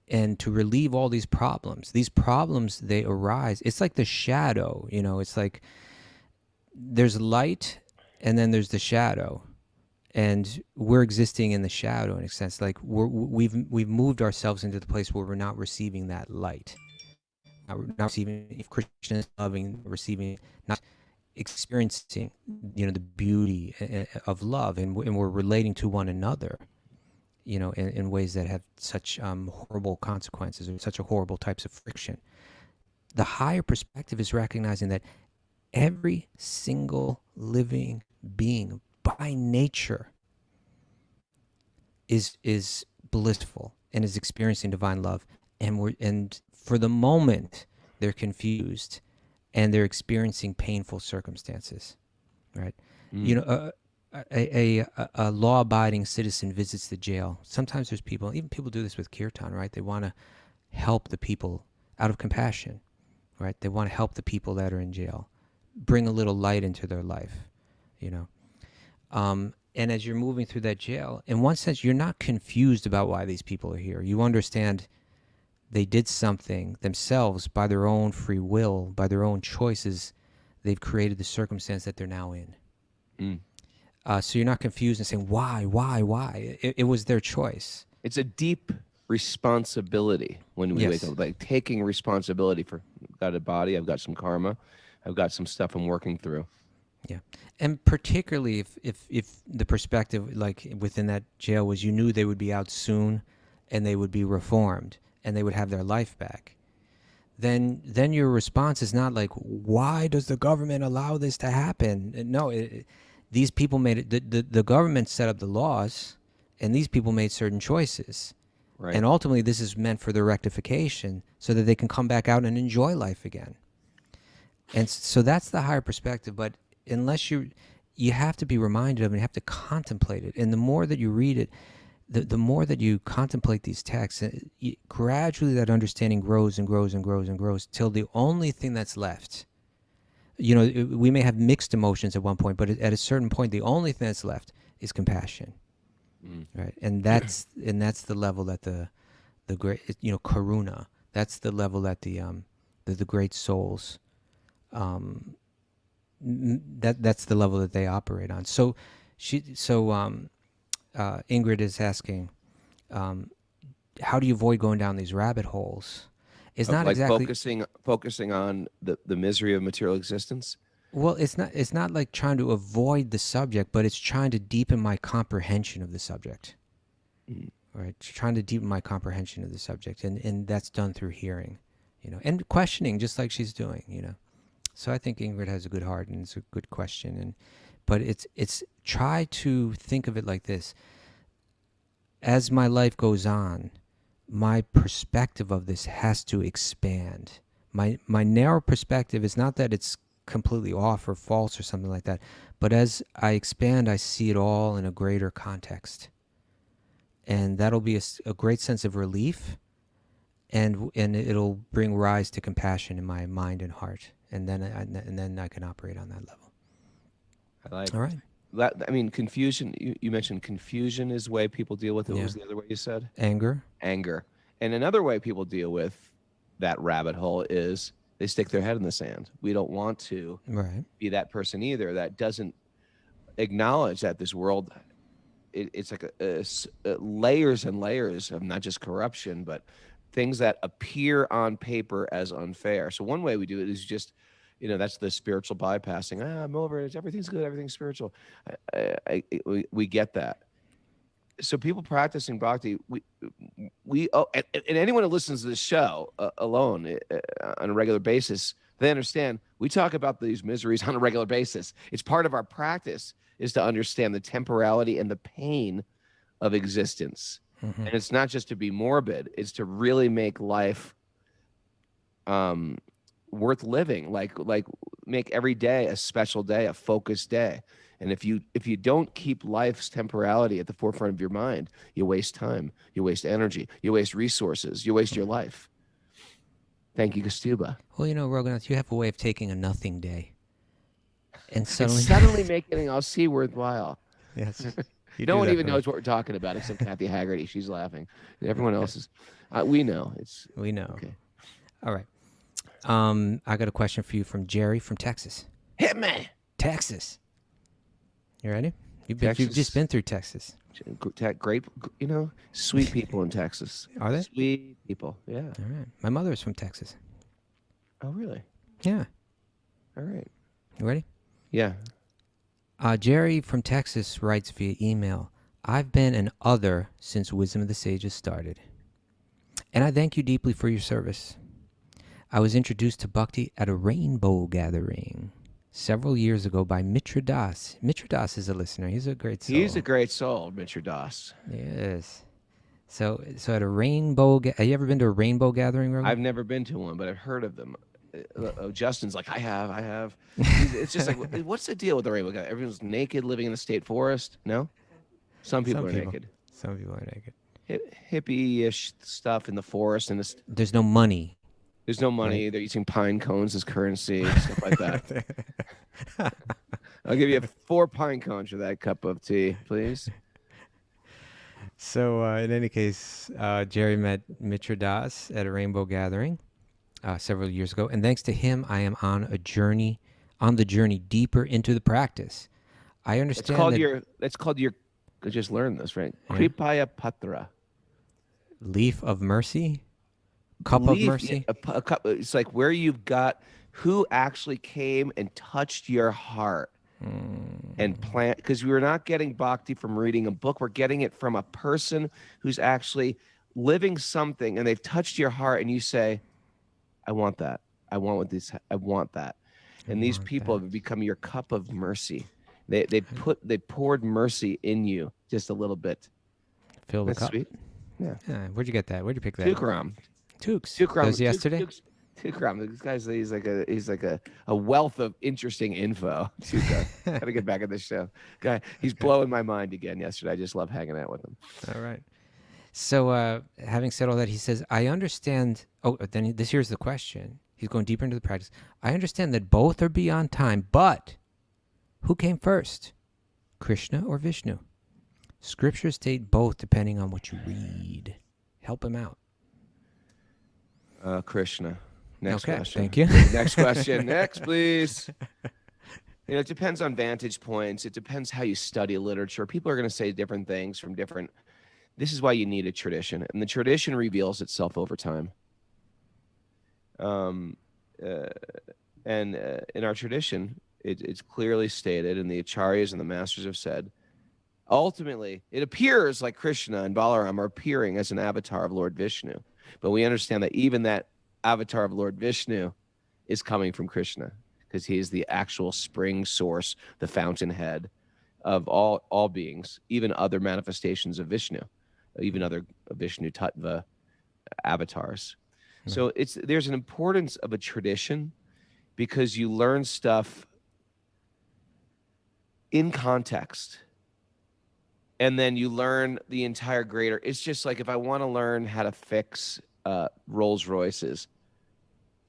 and to relieve all these problems. These problems, they arise. It's like the shadow, it's like there's light and then there's the shadow. And we're existing in the shadow in a sense. Like we've moved ourselves into the place where we're not receiving that light. Not receiving, if Krishna is loving, receiving, not experiencing, the beauty of love, and we're relating to one another, in ways that have such horrible consequences or such a horrible types of friction. The higher perspective is recognizing that every single living being by nature is blissful and is experiencing divine love, and for the moment they're confused and they're experiencing painful circumstances, right? A law-abiding citizen visits the jail. Sometimes there's people, even people do this with kirtan, right? They want to help the people out of compassion, right? They want to help the people that are in jail, bring a little light into their life, and as you're moving through that jail, in one sense, you're not confused about why these people are here. You understand they did something themselves by their own free will, by their own choices. They've created the circumstance that they're now in. So you're not confused and saying, why? It was their choice. It's a deep responsibility when we wake up, like taking responsibility for, I've got a body, I've got some karma, I've got some stuff I'm working through. Yeah. And particularly if the perspective, like within that jail, was you knew they would be out soon and they would be reformed and they would have their life back, then your response is not like, why does the government allow this to happen? No, these people made it, the government set up the laws, and these people made certain choices. Right. And ultimately this is meant for their rectification so that they can come back out and enjoy life again. And so that's the higher perspective. But unless you have to be reminded of it, you have to contemplate it. And the more that you read it, the more that you contemplate these texts, gradually that understanding grows and grows and grows and grows till the only thing that's left, we may have mixed emotions at one point, but at a certain point, the only thing that's left is compassion, right? And that's the level that the great, karuna. That's the level that the great souls, that's the level that they operate on. So Ingrid is asking, how do you avoid going down these rabbit holes? It's not like exactly focusing on the misery of material existence. Well, it's not like trying to avoid the subject, but it's trying to deepen my comprehension of the subject. Right? Trying to deepen my comprehension of the subject, and that's done through hearing, and questioning, just like she's doing, So I think Ingrid has a good heart, and it's a good question, but it's try to think of it like this. As my life goes on, my perspective of this has to expand. My narrow perspective is not that it's completely off or false or something like that, but as I expand, I see it all in a greater context. And that'll be a great sense of relief, and it'll bring rise to compassion in my mind and heart. And then I can operate on that level. I like. All right. I mean, confusion. You mentioned confusion is the way people deal with it. What was the other way you said? Anger. And another way people deal with that rabbit hole is they stick their head in the sand. We don't want to be that person either that doesn't acknowledge that this world, it's like layers and layers of not just corruption, but things that appear on paper as unfair. So one way we do it is just, that's the spiritual bypassing. I'm over it. Everything's good. Everything's spiritual. We get that. so people practicing bhakti, and anyone who listens to this show alone on a regular basis, they understand we talk about these miseries on a regular basis. It's part of our practice is to understand the temporality and the pain of existence. Mhm. And it's not just to be morbid, it's to really make life worth living, like make every day a special day, a focused day. And if you don't keep life's temporality at the forefront of your mind, you waste time, you waste energy, you waste resources, you waste your life. Thank you, Kaustubha. Well, Raghunath, you have a way of taking a nothing day and And suddenly, suddenly making all see worthwhile. yes, you No do one that even for me. knows what we're talking about except Kathy Haggerty. She's laughing. Everyone else is. We know. It's We know. okay. All right. I got a question for you from Jerry from Texas. Hit me. Texas. You ready? You've Texas. just been through Texas. Great, sweet people in Texas. Are they? Sweet people. Yeah. All right. My mother is from Texas. Oh, really? Yeah. All right. You ready? Yeah. Jerry from Texas writes via email, I've been an other since Wisdom of the Sages started. And I thank you deeply for your service. I was introduced to Bhakti at a rainbow gathering several years ago by Mitra Das. Mitra Das is a listener. He's a great soul. He's a great soul, Mr. Das. Yes. So at a rainbow, have you ever been to a rainbow gathering, Rogan? I've never been to one, but I've heard of them. Justin's like, I have. It's just like, what's the deal with the rainbow guy? Everyone's naked, living in the state forest. No, some people are naked. Some people are naked. Hippie-ish stuff in the forest, and There's no money. there's no money. Right. They're using pine cones as currency, stuff like that. I'll give you 4 pine cones for that cup of tea, please. So in any case, Jerry met Mitra Das at a rainbow gathering several years ago, and thanks to him, I am on the journey deeper into the practice. I understand That's called your. I just learned this, right? Yeah. Kripaya Patra. Leaf of mercy, cup of mercy. A cup. It's like where you've got who actually came and touched your heart and plant. Because we're not getting bhakti from reading a book. We're getting it from a person who's actually living something, and they've touched your heart, and you say, "I want that. I want what this. I want that." And these people have become your cup of mercy. They poured mercy in you just a little bit. Fill the That's cup. sweet. Yeah. Where'd you get that? Where'd you pick that? Tukram. Tukes. Tukram. That was yesterday? Tukram. This guy's he's like a wealth of interesting info. Gotta get back at this show. Guy, he's blowing my mind again yesterday. I just love hanging out with him. All right. So having said all that, he says, I understand. Oh, then here's the question. He's going deeper into the practice. I understand that both are beyond time, but who came first, Krishna or Vishnu? Scriptures state both depending on what you read. Help him out. Krishna. Next Okay, question. thank you. Next question. Next, please. It depends on vantage points. It depends how you study literature. People are going to say different things from different. This is why you need a tradition, and the tradition reveals itself over time. And in our tradition, it's clearly stated, and the acharyas and the masters have said, ultimately, it appears like Krishna and Balaram are appearing as an avatar of Lord Vishnu. But we understand that even that avatar of Lord Vishnu is coming from Krishna, because he is the actual spring source, the fountainhead of all beings, even other manifestations of Vishnu, even other Vishnu Tattva avatars. So there's an importance of a tradition, because you learn stuff in context, and then you learn the entire greater. It's just like if I want to learn how to fix Rolls Royces,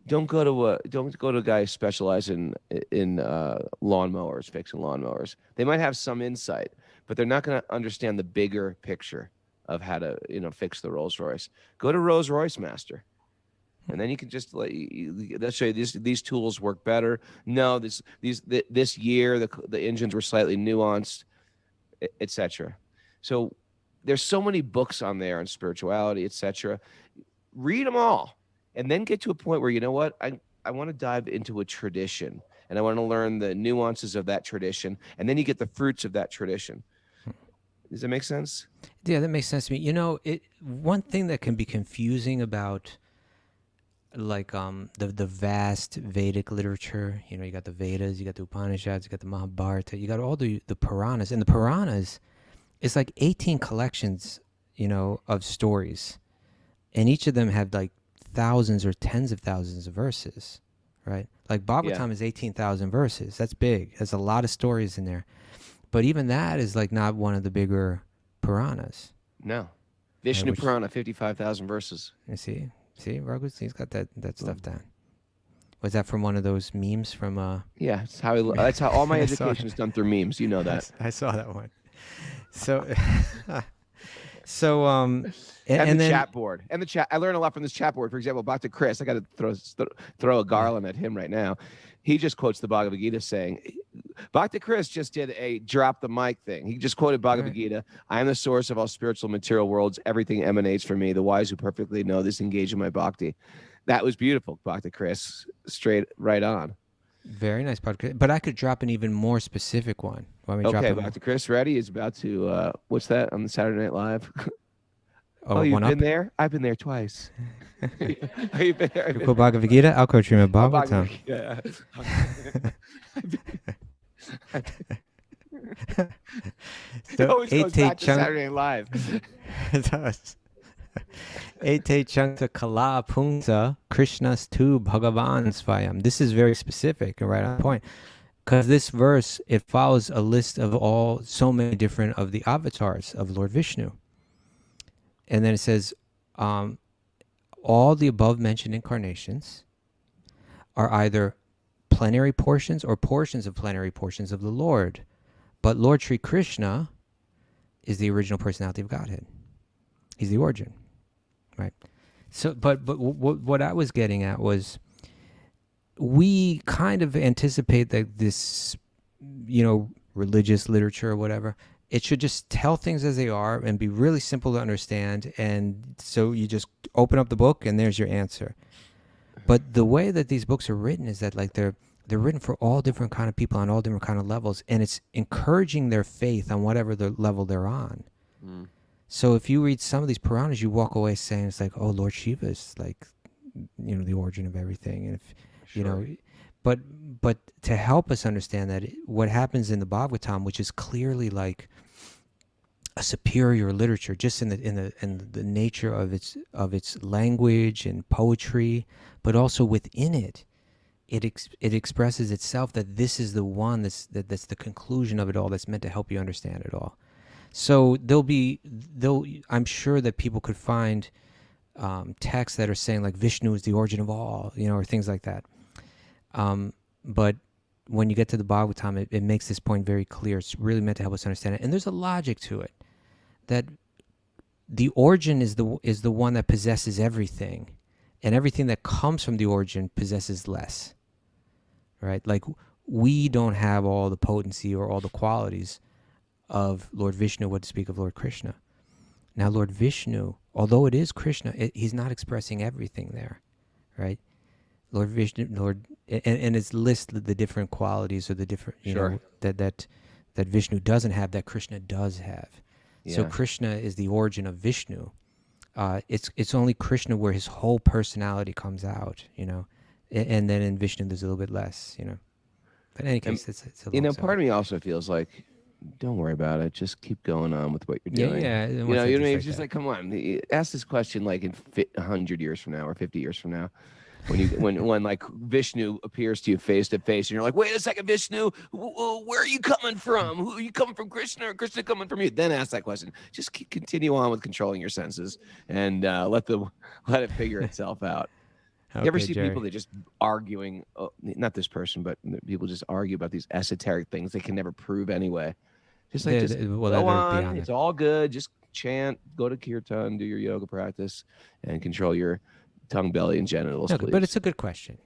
don't go to a guy who specializes in lawnmowers, fixing lawnmowers. They might have some insight, but they're not going to understand the bigger picture of how to fix the Rolls Royce. Go to Rolls Royce Master. And then you can just they'll show you these tools work better. No, this year the engines were slightly nuanced, etc. So there's so many books on there on spirituality, etc. Read them all, and then get to a point where you know what, I want to dive into a tradition, and I want to learn the nuances of that tradition, and then you get the fruits of that tradition. Does that make sense? Yeah, that makes sense to me. You know, one thing that can be confusing about like the vast Vedic literature, you know, you got the Vedas, you got the Upanishads, you got the Mahabharata, you got all the Puranas, and the Puranas is like 18 collections, you know, of stories, and each of them have like thousands or tens of thousands of verses, right? Like Bhagavatam is 18,000 verses. That's big. There's a lot of stories in there, but even that is like not one of the bigger Puranas. No. Vishnu which- Purana, 55,000 verses. You see, Raghunath, he's got that stuff down. Was that from one of those memes from? Yeah, that's how all my I saw education is done through memes. You know that. I saw that one. So, so And the then chat board. And the chat. I learned a lot from this chat board. For example, Bhakti Chris. I got to throw a garland at him right now. He just quotes the Bhagavad Gita saying, Bhakti Chris just did a drop the mic thing. He just quoted Bhagavad Gita. I am the source of all spiritual material worlds. Everything emanates from me. The wise who perfectly know this engage in my bhakti. That was beautiful, Bhakti Chris. Straight right on. Very nice podcast. But I could drop an even more specific one. Want me to drop Okay, it more? Bhakti Chris, ready? Is about to, what's that on the Saturday Night Live? Oh, you've one been up? there? I've been there twice. Oh, you've been there? I've been Cool Bhagavad Gita. I'll coach you in Bhagavatam. Yeah. It So always goes back to chunk. Saturday Night Live. It does. Ete chanta kala punsa Krishnas tu Bhagavan Svayam. This is very specific and right on point. Because this verse, it follows a list of so many different of the avatars of Lord Vishnu. And then it says, all the above mentioned incarnations are either plenary portions or portions of plenary portions of the Lord. But Lord Sri Krishna is the original personality of Godhead. He's the origin, right? So, but what I was getting at was, we kind of anticipate that this, you know, religious literature or whatever, it should just tell things as they are and be really simple to understand. And so you just open up the book and there's your answer. But the way that these books are written is that like they're written for all different kind of people on all different kind of levels, and it's encouraging their faith on whatever the level they're on. Mm. So if you read some of these Puranas, you walk away saying it's like, oh, Lord Shiva is like, you know, the origin of everything. And if, you know, but to help us understand that, what happens in the Bhagavatam, which is clearly like a superior literature, just in the nature of its language and poetry, but also within it, it expresses itself that this is the one that's the conclusion of it all, that's meant to help you understand it all. So I'm sure that people could find texts that are saying like Vishnu is the origin of all, you know, or things like that. But when you get to the Bhagavatam, it makes this point very clear. It's really meant to help us understand it, and there's a logic to it, that the origin is the one that possesses everything, and everything that comes from the origin possesses less. Right? Like, we don't have all the potency or all the qualities of Lord Vishnu, what to speak of Lord Krishna. Now, Lord Vishnu, although it is Krishna, he's not expressing everything there, right? Lord Vishnu, and it's listed the different qualities or the different, you know, that Vishnu doesn't have, that Krishna does have. Yeah. So Krishna is the origin of Vishnu. It's only Krishna where his whole personality comes out, you know, and then in Vishnu there's a little bit less, you know. But in any case, it's a you know, long part of me also feels like, don't worry about it. Just keep going on with what you're doing. Yeah. You know what I mean? It's just like, come on, ask this question like in 100 years from now or 50 years from now, when like Vishnu appears to you face to face, and you're like, wait a second, Vishnu, where are you coming from? Who are you coming from, Krishna, or Krishna coming from you? Then ask that question. Just continue on with controlling your senses and let it figure itself out. Okay, you ever see Jerry. people that just arguing? Not this person, but people just argue about these esoteric things they can never prove anyway. Just like, go on. It's all good. Just chant, go to kirtan, do your yoga practice, and control your tongue, belly, and genitals. Okay, but it's a good question.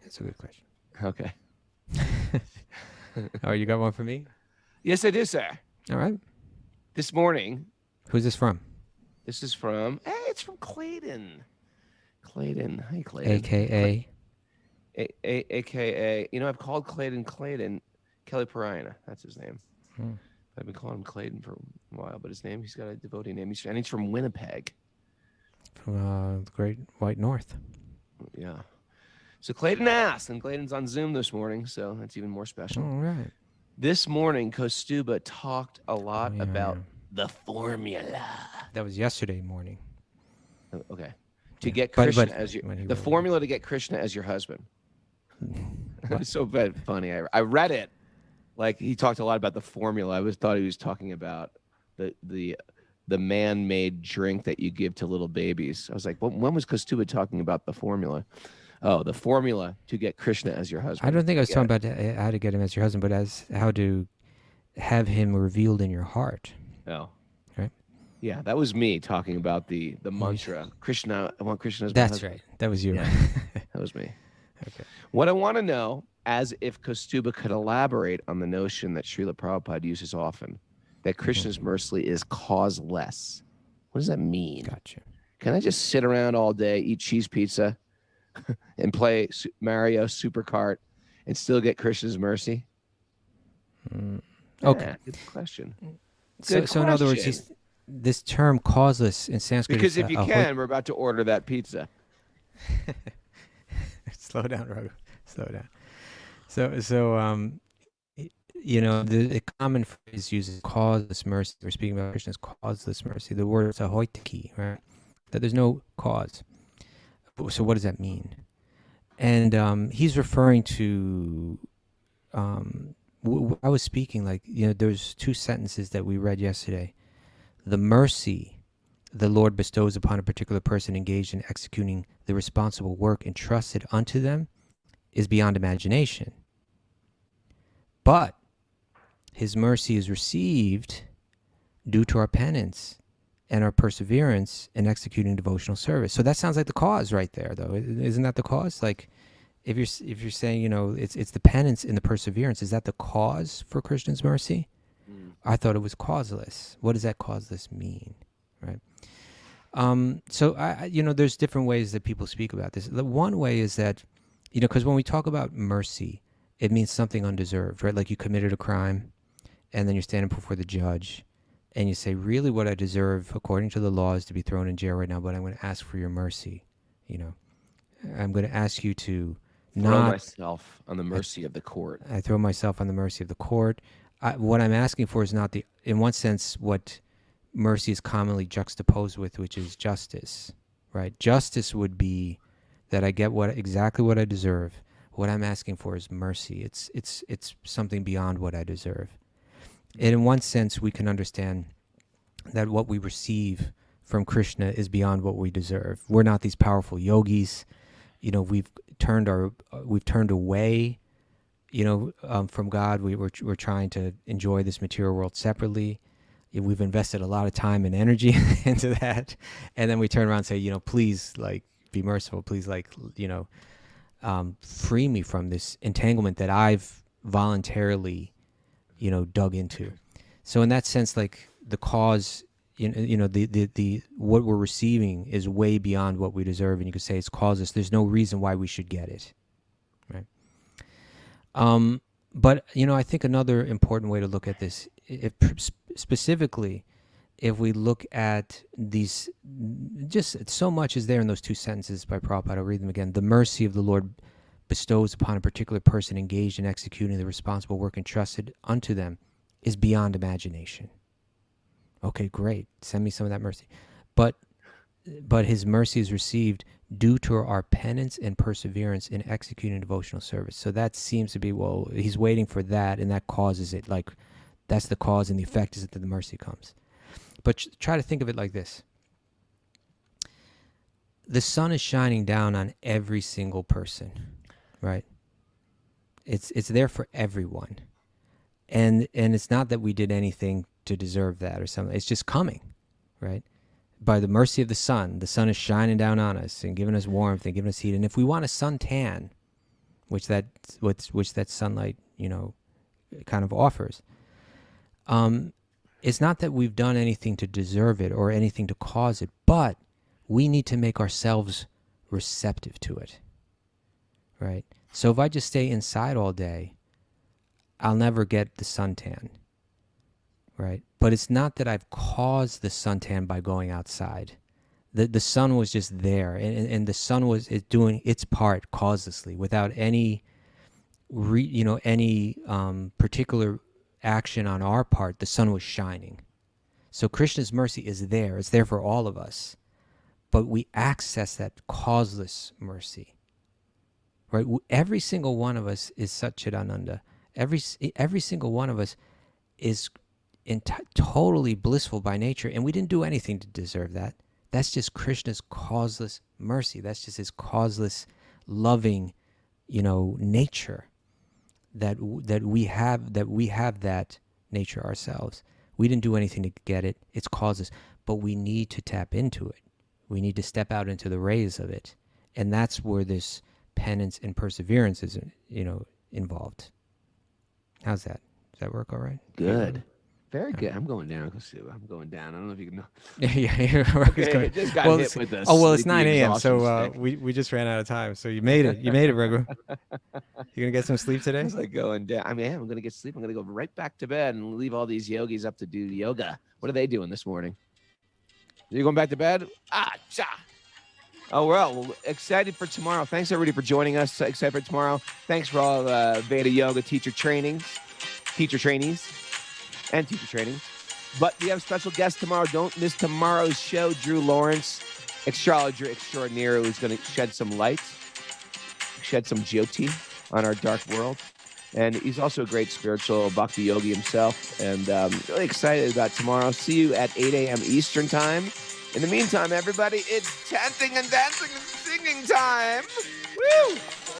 Okay. Oh, you got one for me? Yes, I do, sir. All right. This morning. Who's this from? This is from. It's from Clayton. Clayton. Hi, Clayton. AKA. AKA. You know, I've called Clayton Kelly Parina. That's his name. I've been calling him Clayton for a while, but he's got a devotee name. He's from Winnipeg. From the Great White North. Yeah. So Clayton asked, and Clayton's on Zoom this morning, so that's even more special. All right. This morning, Kaustubha talked a lot about the formula. That was yesterday morning. Okay. To get Krishna as the wrote formula to get Krishna as your husband. It was so funny. I read it. Like, he talked a lot about the formula. I thought he was talking about the man-made drink that you give to little babies. I was like, when was Kaustubha talking about the formula? Oh, the formula to get Krishna as your husband. I don't think I was talking about how to get him as your husband, but as how to have him revealed in your heart. Oh. Right? Yeah, that was me talking about the mantra. Krishna, I want Krishna as my That's husband. right. That was you. Yeah, that was me. Okay. What I want to know, as if Kaustubha could elaborate on the notion that Srila Prabhupada uses often, that Krishna's mercy is causeless. What does that mean? Gotcha. Can I just sit around all day, eat cheese pizza, and play Mario Super Kart, and still get Krishna's mercy? Okay. Yeah, good question. So in other words, this term causeless in Sanskrit. Because if you can, we're about to order that pizza. Slow down, Raghu. Slow down. So the common phrase uses causeless mercy. We're speaking about Krishna's causeless mercy. The word is ahoitaki, right? That there's no cause. So what does that mean? And he's referring to. I was speaking there's two sentences that we read yesterday. The mercy the Lord bestows upon a particular person engaged in executing the responsible work entrusted unto them is beyond imagination. But his mercy is received due to our penance and our perseverance in executing devotional service. So that sounds like the cause right there, though. Isn't that the cause? Like, if you're saying, it's the penance and the perseverance, is that the cause for Krishna's mercy? I thought it was causeless. What does that causeless mean, right? So there's different ways that people speak about this. The one way is that, because when we talk about mercy, it means something undeserved, right? Like you committed a crime, and then you're standing before the judge, and you say, really what I deserve according to the law is to be thrown in jail right now, but I'm going to ask for your mercy. I'm going to ask you to throw myself on the mercy of the court. I throw myself on the mercy of the court. What I'm asking for is not in one sense, what mercy is commonly juxtaposed with, which is justice, right? Justice would be that I get exactly what I deserve. What I'm asking for is mercy. It's something beyond what I deserve. And in one sense, we can understand that what we receive from Krishna is beyond what we deserve. We're not these powerful yogis. We've turned away, from God. We're trying to enjoy this material world separately. We've invested a lot of time and energy into that, and then we turn around and say, please, be merciful. Please, free me from this entanglement that I've voluntarily, dug into. So in that sense, the cause, the what we're receiving is way beyond what we deserve, and you could say it's causeless. There's no reason why we should get it, right? But I think another important way to look at this, specifically, if we look at these, just so much is there in those two sentences by Prabhupada. I'll read them again. The mercy of the Lord bestows upon a particular person engaged in executing the responsible work entrusted unto them is beyond imagination. Okay, great. Send me some of that mercy. But his mercy is received due to our penance and perseverance in executing devotional service. So that seems to be, he's waiting for that, and that causes it. That's the cause, and the effect is that the mercy comes. But try to think of it like this. The sun is shining down on every single person, right? It's there for everyone. And it's not that we did anything to deserve that or something. It's just coming, right? By the mercy of the sun is shining down on us and giving us warmth and giving us heat. And if we want a suntan, which that sunlight, kind of offers, it's not that we've done anything to deserve it or anything to cause it, but we need to make ourselves receptive to it, right? So if I just stay inside all day, I'll never get the suntan, right? But it's not that I've caused the suntan by going outside. The sun was just there, and the sun was doing its part causelessly, without any particular action on our part. The sun was shining. So Krishna's mercy is there. It's there for all of us. But we access that causeless mercy. Right? Every single one of us is Satchidananda. Every single one of us is totally blissful by nature, and we didn't do anything to deserve that. That's just Krishna's causeless mercy. That's just his causeless, loving, nature. That we have that nature ourselves. We didn't do anything to get it. It's causeless, but we need to tap into it. We need to step out into the rays of it, and that's where this penance and perseverance is, involved. How's that? Does that work all right? Good. Very good. I'm going down. I'm going down. I don't know if you can know. Yeah. Okay, just got hit with this. Oh, well, it's 9 a.m., so we just ran out of time. So you made it. You made it, Raghu. You going to get some sleep today? It's like going down. I'm going to get sleep. I'm going to go right back to bed and leave all these yogis up to do yoga. What are they doing this morning? You going back to bed? Oh, well, excited for tomorrow. Thanks, everybody, for joining us. Excited for tomorrow. Thanks for all Veda Yoga teacher trainees, and teacher trainings. But we have a special guest tomorrow. Don't miss tomorrow's show. Drew Lawrence, astrologer extraordinaire, who's going to shed some light, shed some jyoti on our dark world. And he's also a great spiritual Bhakti-yogi himself. And really excited about tomorrow. See you at 8 a.m. Eastern time. In the meantime, everybody, it's chanting and dancing and singing time. Woo!